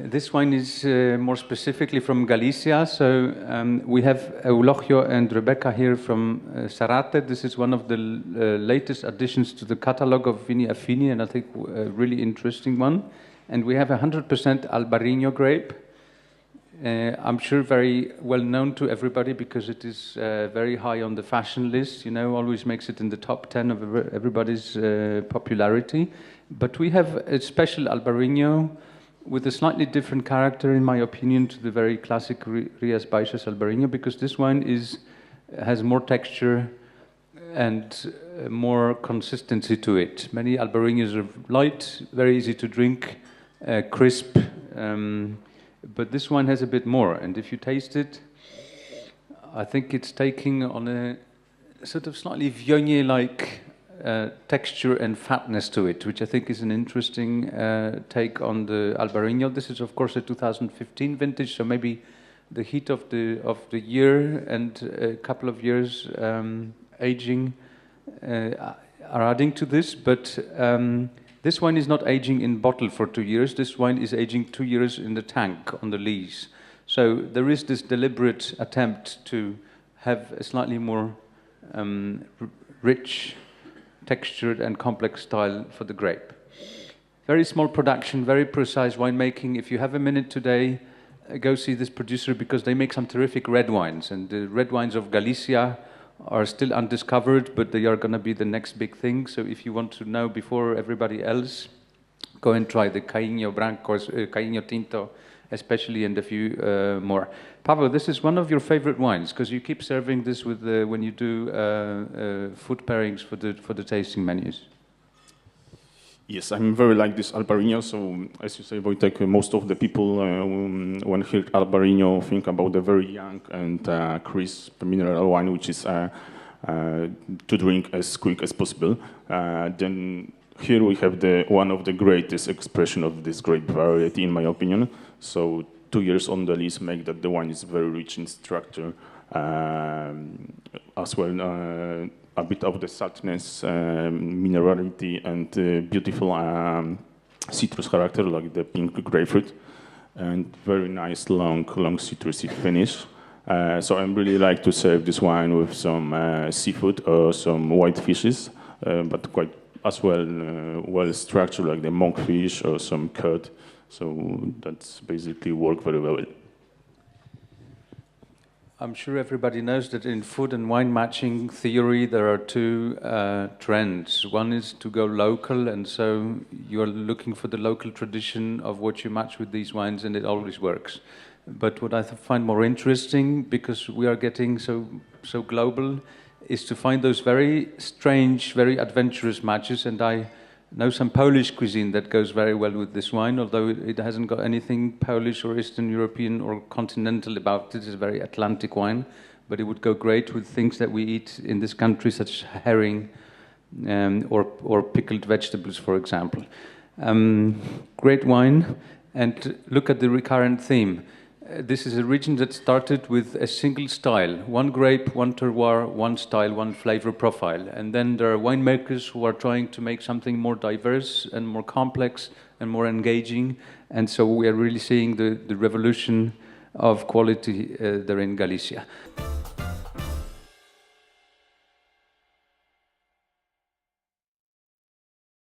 This wine is more specifically from Galicia. So we have Eulogio and Rebecca here from ZARATE. This is one of the latest additions to the catalog of Vini Affini, and I think a really interesting one. And we have 100% Albarino grape. I'm sure very well known to everybody because it is very high on the fashion list, you know, always makes it in the top 10 of everybody's popularity. But we have a special Albarino with a slightly different character, in my opinion, to the very classic Rías Baixas Albarino, because this wine has more texture and more consistency to it. Many Albarinos are light, very easy to drink, crisp, but this one has a bit more. And if you taste it, I think it's taking on a sort of slightly Viognier-like texture and fatness to it, which I think is an interesting take on the Albarino. This is, of course, a 2015 vintage, so maybe the heat of the year and a couple of years aging are adding to this. But this wine is not aging in bottle for 2 years. This wine is aging 2 years in the tank on the lees. So there is this deliberate attempt to have a slightly more rich, textured and complex style for the grape. Very small production, very precise winemaking. If you have a minute today, go see this producer because they make some terrific red wines. And the red wines of Galicia are still undiscovered, but they are going to be the next big thing. So if you want to know before everybody else, go and try the Caíño Branco, Caíño Tinto, especially, and a few more. Pavel, this is one of your favorite wines because you keep serving this with when you do food pairings for the tasting menus. Yes, I'm very like this Albarino. So, as you say, Wojtek, most of the people when hear Albarino think about a very young and crisp mineral wine, which is to drink as quick as possible. Then here we have one of the greatest expression of this grape variety, in my opinion. So 2 years on the lees make that the wine is very rich in structure, as well a bit of the saltness, minerality, and beautiful citrus character like the pink grapefruit, and very nice long citrusy finish. So I really like to serve this wine with some seafood or some white fishes, but quite as well structured like the monkfish or some cod. So that's basically work very well. I'm sure everybody knows that in food and wine matching theory there are two trends. One is to go local, and so you're looking for the local tradition of what you match with these wines, and it always works. But what I find more interesting, because we are getting so global, is to find those very strange, very adventurous matches. And I know some Polish cuisine that goes very well with this wine, although it hasn't got anything Polish or Eastern European or continental about it. It's a very Atlantic wine, but it would go great with things that we eat in this country, such as herring or pickled vegetables, for example. Great wine, and look at the recurrent theme. This is a region that started with a single style, one grape, one terroir, one style, one flavor profile. And then there are winemakers who are trying to make something more diverse and more complex and more engaging. And so we are really seeing the revolution of quality there in Galicia.